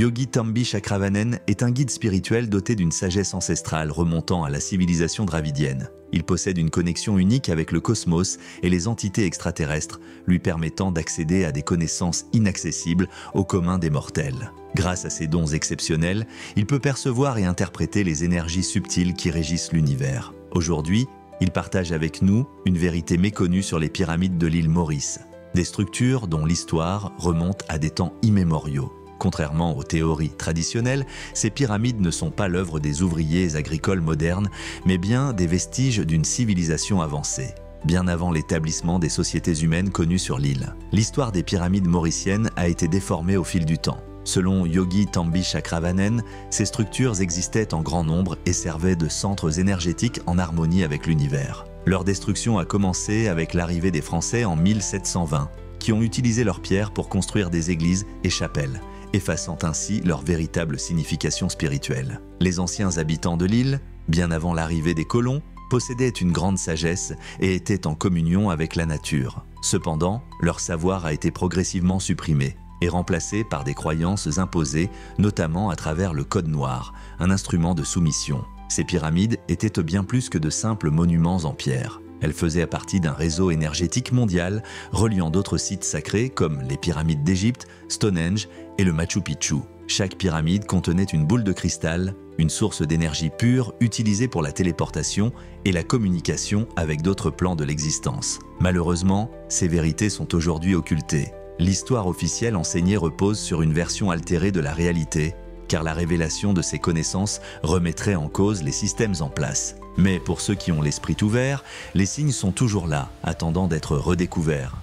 Yogi Tambi Chakravanen est un guide spirituel doté d'une sagesse ancestrale remontant à la civilisation dravidienne. Il possède une connexion unique avec le cosmos et les entités extraterrestres, lui permettant d'accéder à des connaissances inaccessibles au commun des mortels. Grâce à ses dons exceptionnels, il peut percevoir et interpréter les énergies subtiles qui régissent l'univers. Aujourd'hui, il partage avec nous une vérité méconnue sur les pyramides de l'île Maurice, des structures dont l'histoire remonte à des temps immémoriaux. Contrairement aux théories traditionnelles, ces pyramides ne sont pas l'œuvre des ouvriers agricoles modernes, mais bien des vestiges d'une civilisation avancée, bien avant l'établissement des sociétés humaines connues sur l'île. L'histoire des pyramides mauriciennes a été déformée au fil du temps. Selon Yogi Tambi Chakravanen, ces structures existaient en grand nombre et servaient de centres énergétiques en harmonie avec l'univers. Leur destruction a commencé avec l'arrivée des Français en 1720, qui ont utilisé leurs pierres pour construire des églises et chapelles, effaçant ainsi leur véritable signification spirituelle. Les anciens habitants de l'île, bien avant l'arrivée des colons, possédaient une grande sagesse et étaient en communion avec la nature. Cependant, leur savoir a été progressivement supprimé et remplacé par des croyances imposées, notamment à travers le Code noir, un instrument de soumission. Ces pyramides étaient bien plus que de simples monuments en pierre. Elles faisaient partie d'un réseau énergétique mondial reliant d'autres sites sacrés comme les pyramides d'Égypte, Stonehenge et le Machu Picchu. Chaque pyramide contenait une boule de cristal, une source d'énergie pure utilisée pour la téléportation et la communication avec d'autres plans de l'existence. Malheureusement, ces vérités sont aujourd'hui occultées. L'histoire officielle enseignée repose sur une version altérée de la réalité, car la révélation de ces connaissances remettrait en cause les systèmes en place. Mais pour ceux qui ont l'esprit ouvert, les signes sont toujours là, attendant d'être redécouverts.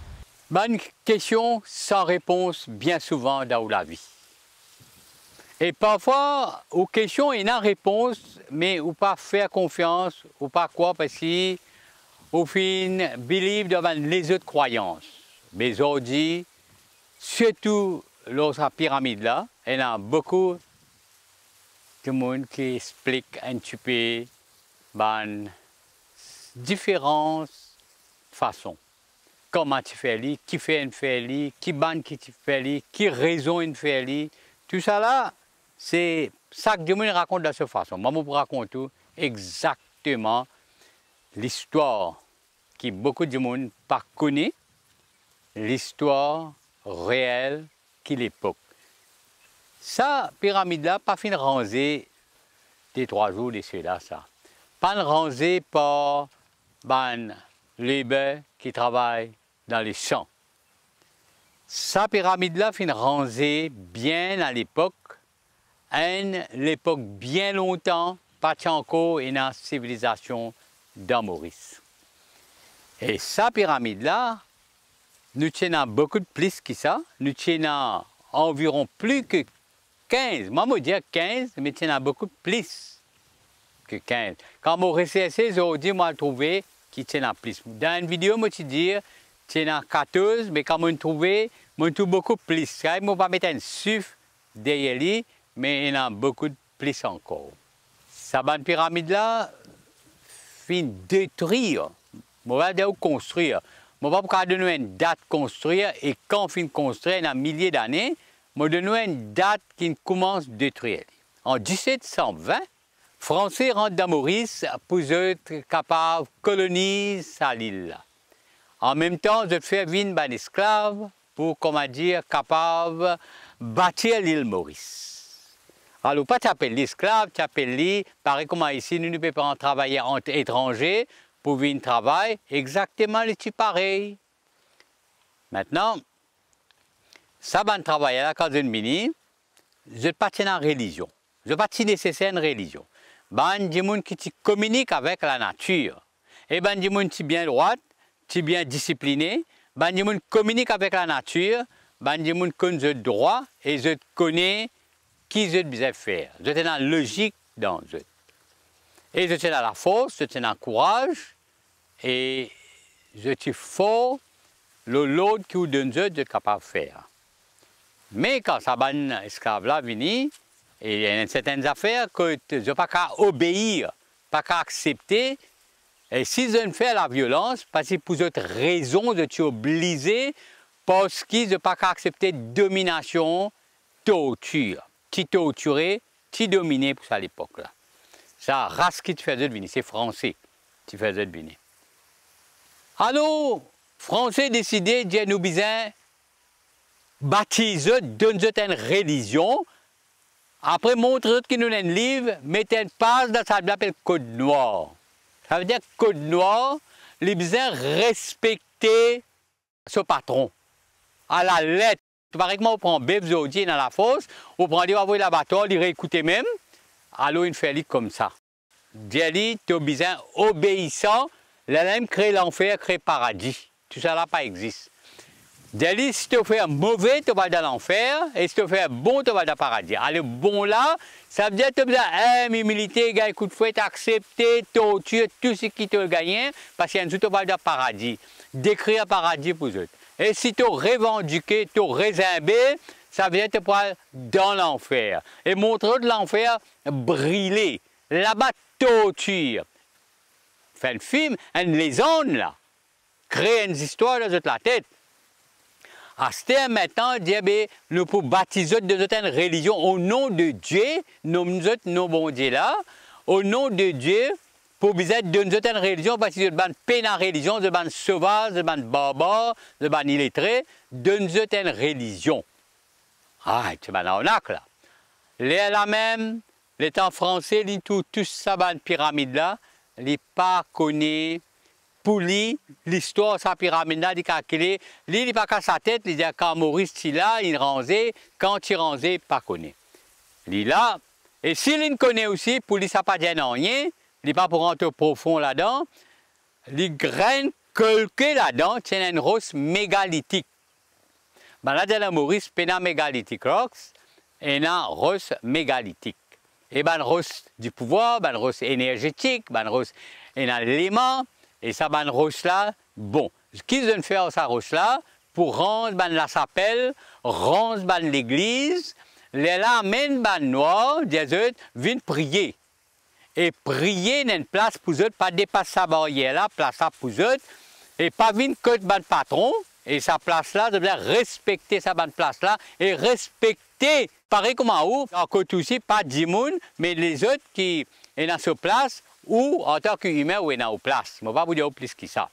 Bonne question sans réponse bien souvent dans la vie. Et parfois, aux questions, il y a une réponse, mais ou pas faire confiance, ou pas quoi, parce qu'au fin, believe devant les autres croyances. Mais aujourd'hui, surtout l'autre pyramide là, il y a beaucoup de monde qui explique un petit peu différentes façons. Comment tu fais li, qui fait une fait li, qui ban qui tu fais li, qui raison une fait li. Tout ça là, c'est ça que Dieu me raconte de cette façon. Moi, je vous raconte exactement l'histoire que beaucoup de monde pas connaît, l'histoire réelle qui l'époque. Ça, pyramide là, pas fin rangée des 3 jours de cela, ça. Pas rangée par les bœufs qui travaillent dans les champs. Sa pyramide là, fin rangée bien à l'époque, l'époque bien longtemps, pas encore une civilisation dans Maurice. Et sa pyramide là, nous tenons beaucoup de plus que ça, nous tenons environ plus que 15, moi je dis 15, mais il y en a beaucoup plus que 15. Quand mon RCSC, aujourd'hui, moi, je trouvé qu'il y en a plus. Dans une vidéo, moi, je dis qu'il y en a 14, mais quand je trouve beaucoup plus. Je ne vais pas mettre un chiffre derrière lui, mais il y en a beaucoup plus encore. Cette bonne pyramide-là, fin détruire, je vais dire construire. Je ne vais pas donner une date construire, et quand on finit de construire, il y a milliers d'années, je vais donner une date qui commence à détruire. En 1720, les Français rentrent dans Maurice pour être capables de coloniser l'île. En même temps, ils font venir des esclaves pour, comment dire, capables de bâtir l'île Maurice. Alors, pas t'appeler l'esclave, t'appeler lui, pareil comme ici, nous ne pouvons pas travailler entre étrangers pour venir travailler, exactement le type pareil. Maintenant, ça va travailler là quand je mini, je ne pas en religion, je ne pas nécessaire une religion. Ben des gens qui communiquent avec la nature, et ben des gens qui bien droit, qui bien discipliné, ben des gens qui communiquent avec la nature, ben des gens qui connaissent le droit et je connais qui je dois faire. Je suis dans la logique dans eux. Et je suis dans la force, je suis dans le courage, et je suis fort, le lot qui vous donne, je suis capable de faire. Mais quand ça ban esclave là vini, et il y a certaines affaires que je ne peux pas obéir, pas accepter. Et si je ne fais la violence, parce que pour d'autres raisons, je suis obligé, parce que je ne peux pas accepter domination, torture. qui torturé, qui dominé pour ça à l'époque là. Ça, race qui te faisait venir, c'est français qui faisait venir. Alors, français décidé, dire nous besoin baptiser, donner une religion. Après, montrer que nous avons un livre, mettez une page dans ça s'appelle Code Noir. Ça veut dire Code Noir, les besoin respecter ce patron. À la lettre. Par exemple, on prend bœuf zodier dans la fosse, on prend des envoyer la bâton, il réécouter même. Alors, il fait comme ça. Diali, tu as besoin obéissant, la même crée l'enfer, crée paradis. Tout ça là, pas existe. Diali, si tu fais un mauvais, tu vas dans l'enfer, et si tu fais un bon, tu vas dans le paradis. Alors, bon là, ça veut dire que tu as besoin d'humilité, gagner coup de fouet, accepter, torture, tout ce qui te gagne, parce qu'il y a un tu vas dans le paradis. Décrire un paradis pour eux. Et si tu as revendiqué, tu as résimbé, ça veut dire que tu vas dans l'enfer. Et montrer de l'enfer brûler. Là-bas, torture. Fait un film, une légende là. Créer une histoire dans la tête. À ce temps, maintenant, nous pouvons baptiser de notre religion au nom de Dieu, nos bons dieux là, au nom de Dieu, pour visiter de notre religion, parce que nous avons peine en religion, nous avons sauvage, nous avons barbare, nous avons illettré, de notre religion. Ah, c'est une arnaque là. Là même, les temps français, tout ça, la pyramide là, les pas connaît. Pour lui, l'histoire de sa pyramide là, il calculé, lui, il n'a pas qu'à sa tête, il dit quand Maurice est là, il rangeait, quand il rangeait, il pas connaît. Lui là, et s'il ne connaît aussi, pour lui, ça n'a pas dit rien, il n'est pas pour rentrer profond là-dedans, les graines calquées là-dedans, c'est une roche mégalithique. Ben là, dans Maurice, il y a mégalithique rocks, et une roche mégalithique. Et ben, une roche du pouvoir, ben, une roche énergétique, ben, une roche, un élément. Et ça, ban roche là, bon, ce qu'ils ont fait à sa roche là, pour rendre ban la chapelle, rendre ban l'église, les là amènent ban noir, des autres, viennent prier. Et prier dans une place pour eux, pas dépasser sa barrière là, place là pour eux, et pas venir que ban patron, et sa place là, de respecter sa ban place là, et respecter, pareil comme en haut, en côté aussi, pas 10 personnes, mais les autres qui sont dans cette place, ou en tant qu'humain, où est dans place. Je ne vais pas vous dire plus que ça.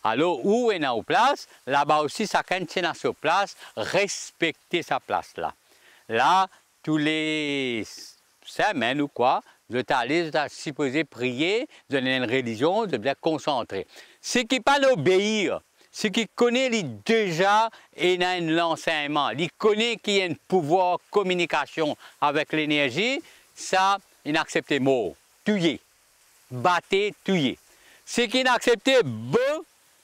Alors, où est dans place, là-bas aussi, chacun tient dans sa place, respecter sa place là. Là, tous les semaines ou quoi, vous êtes allé, vous êtes supposé prier, vous avez une religion, vous êtes concentré. Ce qui pas obéir, ce qui connaît déjà et dans l'enseignement, il connaît qu'il y a un pouvoir de communication avec l'énergie, ça, il n'accepte pas mot, tuer. Batté, tué. Ce qui n'accepte pas,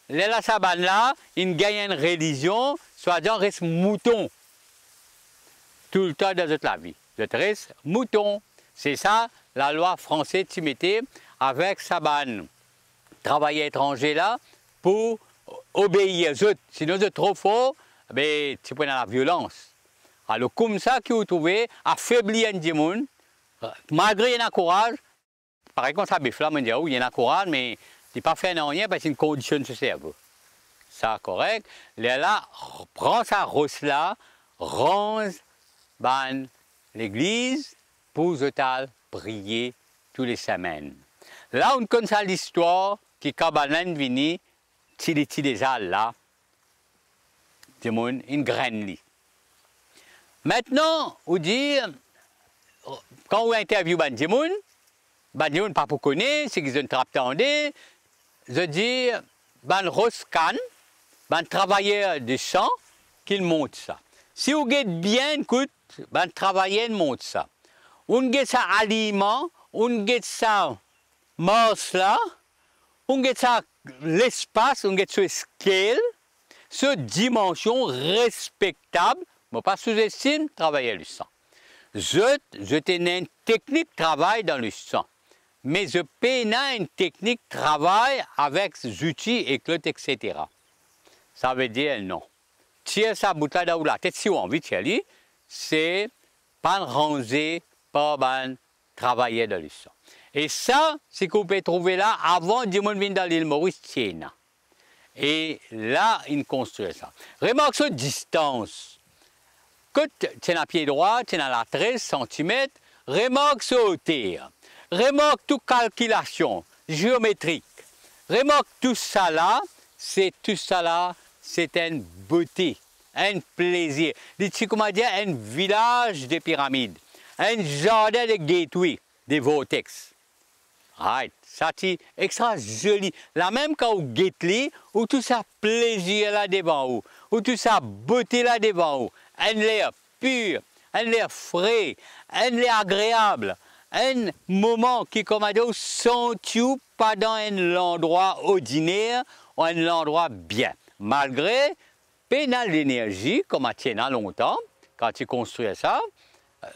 les la saban là, ils gagnent une religion, soit disant reste mouton. Tout le temps dans toute la vie. Vous reste mouton. C'est ça, la loi française qui mettait avec saban. Travailler étranger là, pour obéir aux autres. Sinon, vous êtes trop fort, ben, tu prends la violence. Alors, comme ça, que vous trouvez, affaiblir un monde, malgré un courage, par exemple, ça bifle là, on dit, oh, il y a un courage, mais il n'est pas fait rien parce qu'il conditionne ce cerveau. Ça, correct. Là, prend sa roche là, range l'église pour prier tous les semaines. Là, on connaît l'histoire qui cabanen vini, déjà là, une graine. Maintenant, on dit, quand on interviewe des gens, ne pas pour connaître, c'est qu'ils ont trappé, je dis, ban roscan, ban travailleur de champ, qu'ils montent ça. Si vous êtes bien, écoute, ban travailleur monte ça. On get ça aliment, on get ça masse là, on get ça l'espace, on get ça scale, ce dimension respectable, mais pas sous-estime travailler le sang. Je tenais une technique de travail dans le sang. Mais je peine une technique de travail avec des outils, éclats, etc. Ça veut dire non. Tiens sa bouteille là où la tête, si on a envie de faire, c'est pas ranger, pas travailler dans le sang. Et ça, c'est qu'on peut trouver là avant du monde venir dans l'île Maurice, tiens. Et là, il construit ça. Remarque cette distance. Quand tu es à pied droit, tu es à la 13 cm, remarque sur terre. Remarque toute calculation géométrique. Remarque tout ça là, c'est une beauté, un plaisir. C'est comment dire, un village de pyramides, un jardin de gateway, des vortex. Right. Ça c'est extra joli. La même quand vous guettez, où tout ça plaisir là devant vous, où tout ça beauté là devant vous, un l'air pur, un l'air frais, un l'air agréable, un moment qui comme à dire sent-vous pas dans un endroit ordinaire ou un endroit bien. Malgré pénal l'énergie, comme à tient longtemps, quand tu construis ça,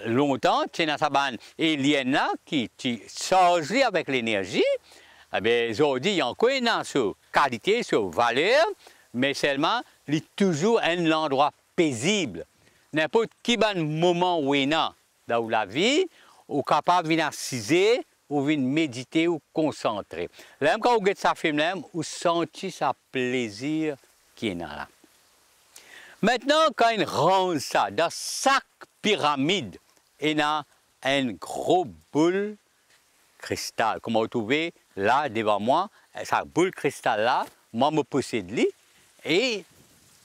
longtemps, tu as sa bande alien qui charge avec l'énergie. Eh bien, aujourd'hui, il y a encore une qualité, sur valeur, mais seulement, il est toujours un endroit paisible. N'importe quel moment où il y a dans la vie, ou capable de venir assiser, ou venir méditer, ou concentrer. Là, quand vous regardez ça film, vous sentez ce plaisir qui est là. Maintenant, quand il range ça dans chaque pyramide, il y a un gros boule cristal. Comme vous trouvez là devant moi, cette boule cristal là, moi je possède lui. Et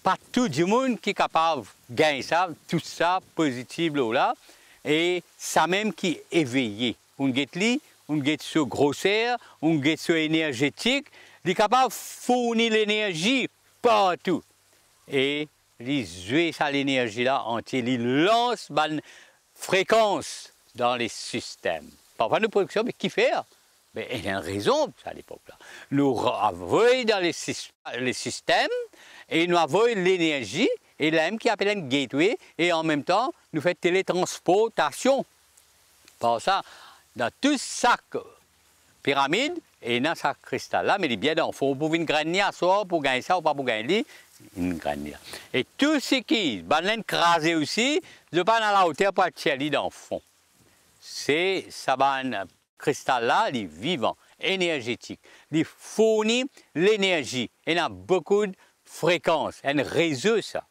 pas tout le monde qui est capable de gagner ça, tout ça positif là. Et ça même qui est éveillé. On guette lui, on guette sur grosseur, on guette sur énergétique, il est capable de fournir l'énergie partout. Et il joue ça l'énergie là entière, il lance une fréquence dans les systèmes. Parfois nous production, mais qui fait? Mais il y a une raison pour ça à l'époque là. Nous envoyons dans les systèmes et nous envoyons l'énergie et là qui appelle un gateway et en même temps nous fait télétransportation. Par ça, dans tout sac pyramide et dans ce cristal là, mais il est bien dans le fond. Vous pouvez une gagner à soi pour gagner ça ou pas pour gagner une gagner. Et tout ce qui est écrasé aussi, je pas dans la hauteur pour être dans le fond. C'est ça cristal là, il est vivant, énergétique, il fournit l'énergie. Il y a beaucoup de fréquences, un réseau ça.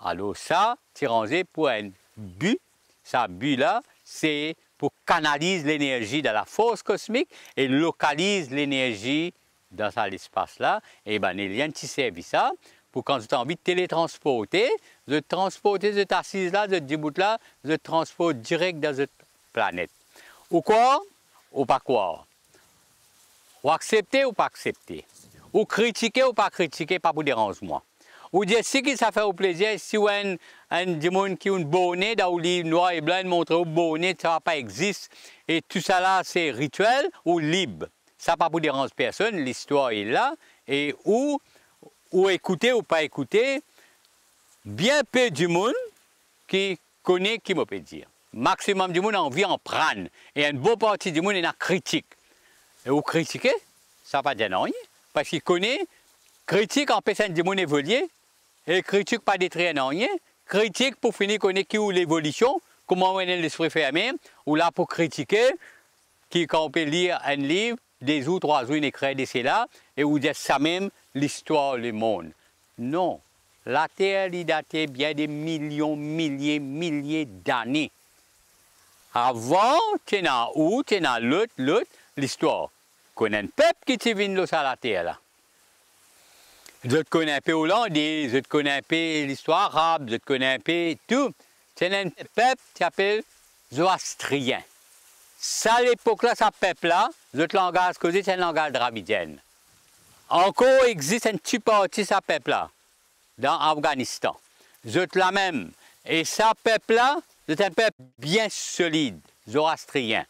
Alors ça, c'est rangé pour un but. Ce but là, c'est pour canaliser l'énergie dans la force cosmique et localise l'énergie dans l'espace là. Et ben il y a un petit service ça pour quand tu as envie de télétransporter, de transporter cette assise là, de ce bout là, de transporter direct dans cette planète. Ou quoi? Ou pas quoi? Ou accepter ou pas accepter? Ou critiquer ou pas critiquer, pas pour déranger moi. Ou dire si ça fait au plaisir, si vous avez un monde qui a une bonnet, dans le livre noir et blanc, montrer au bonnet, ça ne va pas exister. Et tout ça là, c'est rituel ou libre. Ça pas pour déranger personne, l'histoire est là. Et ou écouter ou pas écouter, bien peu du monde qui connaît qui me peut dire. Maximum du monde a envie d'en prendre. Et une bonne partie du monde est en critique. Et vous critiquez, ça ne va pas dire non. Parce qu'il connaît, critique en personne du monde évoluer, et critique pas détruire non. Critique pour finir connaître qui ou l'évolution, comment on est l'esprit fermé, ou là pour critiquer, qui quand on peut lire un livre, des ou 3 jours, il écrit des là, et vous dire ça même, l'histoire, le monde. Non. La Terre, elle date bien des millions, milliers d'années. Avant, tu es dans où, tu es dans l'autre, l'histoire. Tu connais un peuple qui te vient à la Terre là. Je te connais un peu hollandais, je te connais un peu l'histoire arabe, je te connais un peu tout. C'est un peuple qui s'appelle zoroastrien. Ça, à l'époque là, ce peuple-là, notre langage causé, c'est un langage dravidien. Encore existe un petit parti de ce peuple-là, dans l'Afghanistan. Je te la même. Et ce peuple-là, c'est un peuple bien solide, zoroastrien.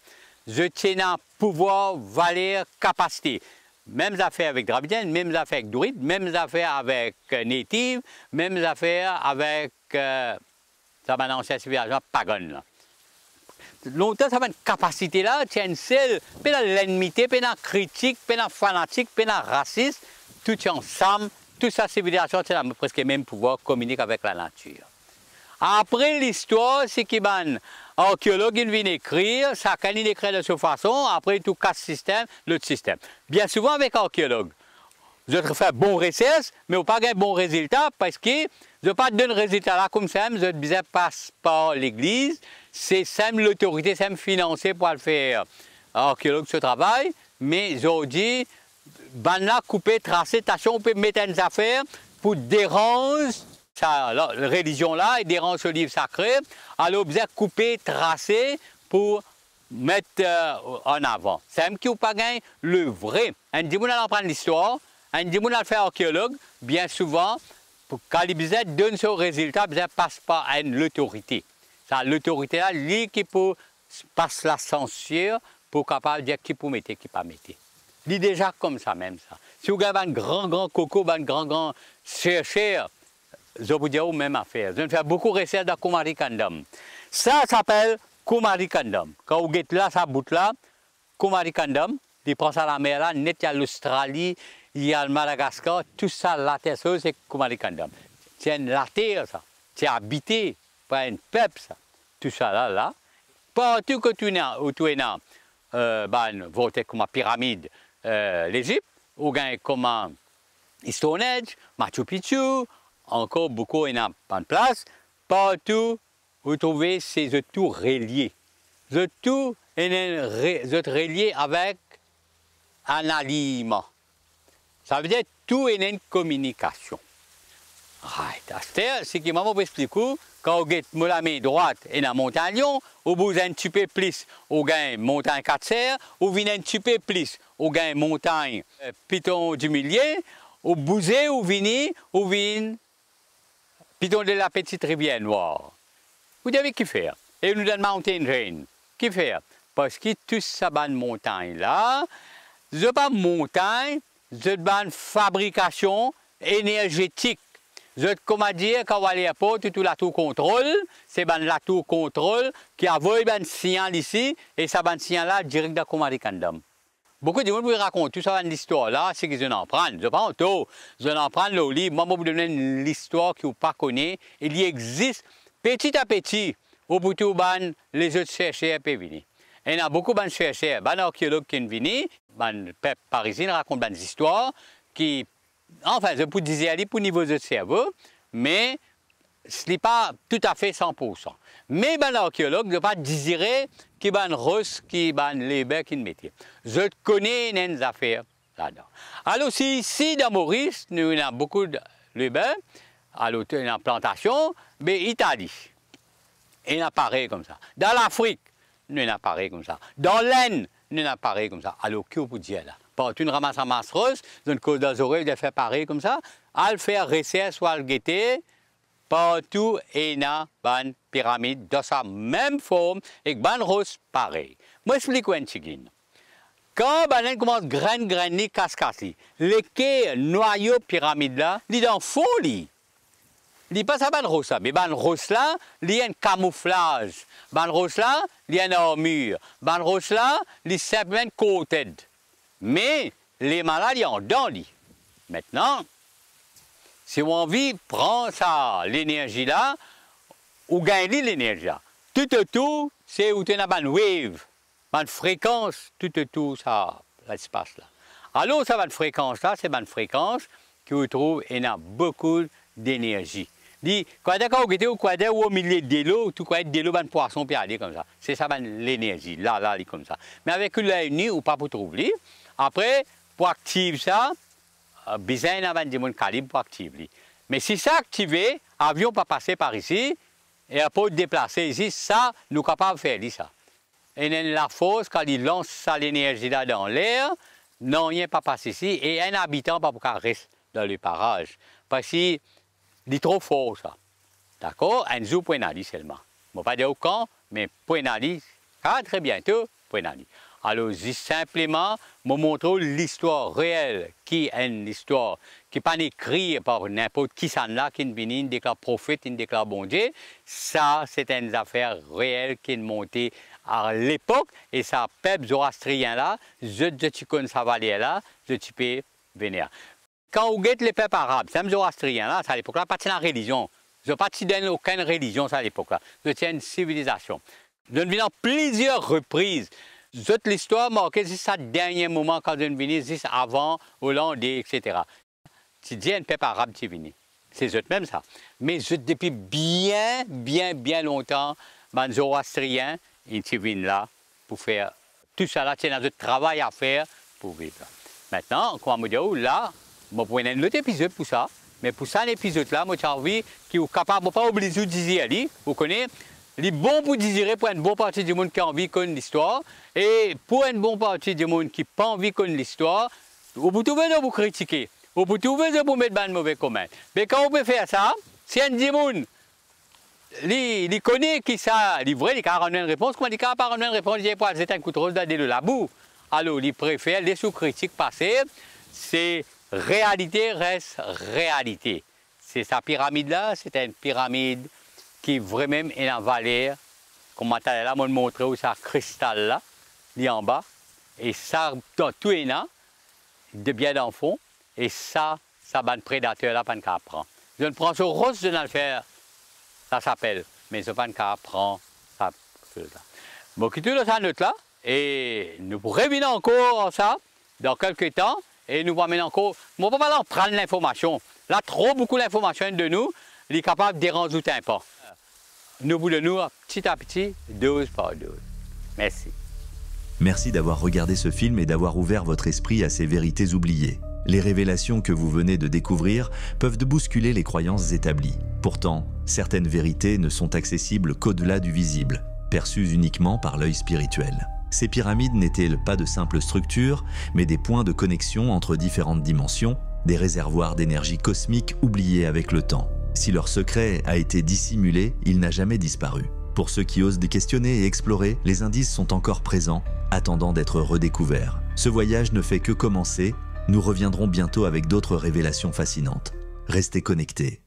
Je tiens un pouvoir, valeur, capacité. Mêmes affaires avec Dravidiens, mêmes affaires avec Druides, mêmes affaires avec Native, mêmes affaires avec ça ancienne civilisation pagane. Longtemps, ça va une capacité là, c'est une seule, puis l'ennimité, puis la critique, puis la fanatique, puis la raciste, tout ensemble, toute sa civilisation, c'est presque le même pouvoir communiquer avec la nature. Après l'histoire, c'est qu'il y a un archéologue qui vient écrire, ça quand il écrit de cette façon, après tout casse système, l'autre système. Bien souvent avec archéologue, Vous avez fait bon recherche, mais vous n'avez pas un bon résultat parce que vous n'avez pas de résultat là comme ça, vous avez besoin de passer par l'église, c'est simple l'autorité, c'est financé pour le faire. Archéologue ce travail, mais aujourd'hui, ben là, couper, tracer, attention, on peut mettre des affaires pour déranger la religion là, et dérange ce livre sacré, alors vous avez couper, tracer pour mettre en avant. C'est un qui n'a pas gagné le vrai. On dit qu'on apprend l'histoire, on dit qu'on fait archéologue, bien souvent, quand ils donnent ce résultat, ils ne passent pas à l'autorité. L'autorité là, lui qui peut passer la censure pour capable de dire qui peut mettre, qui ne peut pas mettre. Il est déjà comme ça même ça. Si vous avez un grand coco, un grand chercheur, je vous dis la même affaire. Je fais beaucoup de recherches dans Kumari Kandam. Ça s'appelle Kumari Kandam. Quand vous êtes là, ça bout là, Kumari Kandam, il prend ça à la mer là, net, il y a l'Australie, il y a le Madagascar, tout ça, la terre, c'est Kumari Kandam. C'est la terre, ça. C'est habité par un peuple, ça. Tout ça là. Partout que tu es là, voter comme la pyramide, l'Égypte, ou bien comme Stonehenge, Machu Picchu, encore beaucoup en place. Partout, vous trouvez ces tout reliés. Les tout est relié avec un aliment. Ça veut dire tout est une communication. C'est ce qui m'a expliqué. Quand vous êtes la main droite et la montagne, vous bougez un petit peu plus, vous gagnez montagne 4 serres, vous venez un petit peu plus, vous gagnez montagne Piton du Milieu, vous bougez, vous venez Piton de la petite rivière noire. Vous devez qui faire? Et nous donne Mountain Rain. Qui faire? Parce que tout ça, montagne là, ce n'est pas montagne, c'est une fabrication énergétique. Je comment dire, quand vous allez à Port, tout la tour contrôle, c'est la tour contrôle qui a envoyé un signal ici, et ça un signal là direct dans Kumari Kandam. Beaucoup de gens vous racontent tout ça dans l'histoire là, c'est qu'ils en prennent. Je prends tout, je en prends le livre, moi je vous donne l'histoire que vous ne connaissez pas. Il y existe petit à petit, au bout de les autres chercheurs peuvent venir. Et il y a beaucoup de chercheurs, des archéologues qui viennent, des peuples parisiens racontent des histoires qui. Enfin, je peux dire pour le niveau de cerveau, mais ce n'est pas tout à fait 100%. Mais l'archéologue ne peut pas désirer qu'il y ait un russe, qu'il y ait un léber qui mettent. Je connais des affaires là-dedans. Alors, ici, dans Maurice, nous avons beaucoup de léber, alors, en plantation, mais Italie, il y a pareil comme ça. Dans l'Afrique, il y a pareil comme ça. Dans l'Inde, il y a pareil comme ça. Alors, que vous dire là? Partout, une ramasse rose, une cause d'azoré, de faire pareil comme ça. À le faire recherche ou à le guetter, partout, il y a une pyramide de sa même forme et une rose pareil. Moi, je explique un petit peu. Quand on commence à grainer, casser, les noyaux pyramide là, il est dans le fond. Il n'est pas ça, une rose là. Mais une rose là, il y a un camouflage. Une rose là, il y a une armure. Une rose là, il est simplement coated. Mais les maladies en dedans. Maintenant, si on a envie de prendre l'énergie là, ou gagner l'énergie là, tout, c'est où tu as une wave, une fréquence, tout ça, l'espace là. Alors, ça va une fréquence là, c'est une fréquence que vous trouvez, il y a beaucoup d'énergie. Quand vous êtes au milieu de l'eau, tout quoi de l'eau, un poisson peut aller comme ça. C'est ça l'énergie, là, comme ça. Mais avec l'œil nu, ou pas pour trouver. Après, pour activer ça, besoin d'avoir des calibre pour activer. Mais si ça activé, l'avion peut passer par ici, et après déplacer ici, ça, nous sommes capables de faire ça. Et la force, quand il lance l'énergie là dans l'air, non, rien pas passer ici, et un habitant pas pour rester dans le parage. Parce qu'il est trop fort, ça. D'accord? Un jour, point aller seulement. Je ne vais pas dire au camp, mais point aller, très bientôt, point aller. Alors, simplement, je montre l'histoire réelle, qui est une histoire qui n'est pas écrite par n'importe qui là, qui vient, déclare prophète, qui déclare bon Dieu. Ça, c'est une affaire réelle qui est montée à l'époque, et ça, peuple zoroastrien là, je connais sa vallée là, je peux venir. Quand vous êtes les peuples arabes, c'est un zoroastrien là, à l'époque là, pas de la religion. Je n'ai pas de aucune religion à l'époque là. Je tiens une civilisation. Je viens en plusieurs reprises. l'histoire marquée, c'est ça dernier moment quand on vient, c'est avant, Hollandais, etc. Tu dis un peuple arabe qui vient. C'est eux même ça. Mais depuis bien longtemps, les Zoroastriens, ils viennent là pour faire tout ça là, c'est notre travail à faire pour vivre là. Maintenant, quand on dit là, je vais prendre un autre épisode pour ça. Mais pour ça, l'épisode là, moi j'ai envie qu'il soit capable de ne pas oublier de dire, vous connaissez, il est bon pour désirer pour une bonne partie du monde qui a envie de connaître l'histoire. Et pour une bonne partie du monde qui n'a pas envie de connaître l'histoire, vous pouvez toujours vous critiquer. Vous pouvez toujours vous mettre dans de mauvais commentaires. Mais quand vous pouvez faire ça, si un monde il connaît qui ça, il vrai, il a une réponse, quand il n'a pas une réponse, il pas un coup de rose dans le labou. Alors, il préfère les sous-critiques passer, c'est réalité reste réalité. C'est sa pyramide-là, c'est une pyramide qui vraiment est en valeur, comme je là, je montré où ça cristal là, il est en bas, et ça, dans tout est là, de bien dans le fond, et ça va un prédateur là, pas qu'à prendre. Je ne prends ce rose de le faire, ça s'appelle, mais je ne pas qu'à prendre ça. Bon, qui tout ça note là, et nous revenons encore ça dans quelques temps, et nous allons encore, on ne va pas prendre l'information. Là, trop beaucoup d'informations de nous, il est capable de déranger tout un pas. Nous voulons petit à petit, dose par dose. Merci. Merci d'avoir regardé ce film et d'avoir ouvert votre esprit à ces vérités oubliées. Les révélations que vous venez de découvrir peuvent bousculer les croyances établies. Pourtant, certaines vérités ne sont accessibles qu'au-delà du visible, perçues uniquement par l'œil spirituel. Ces pyramides n'étaient pas de simples structures, mais des points de connexion entre différentes dimensions, des réservoirs d'énergie cosmique oubliés avec le temps. Si leur secret a été dissimulé, il n'a jamais disparu. Pour ceux qui osent les questionner et explorer, les indices sont encore présents, attendant d'être redécouverts. Ce voyage ne fait que commencer, nous reviendrons bientôt avec d'autres révélations fascinantes. Restez connectés.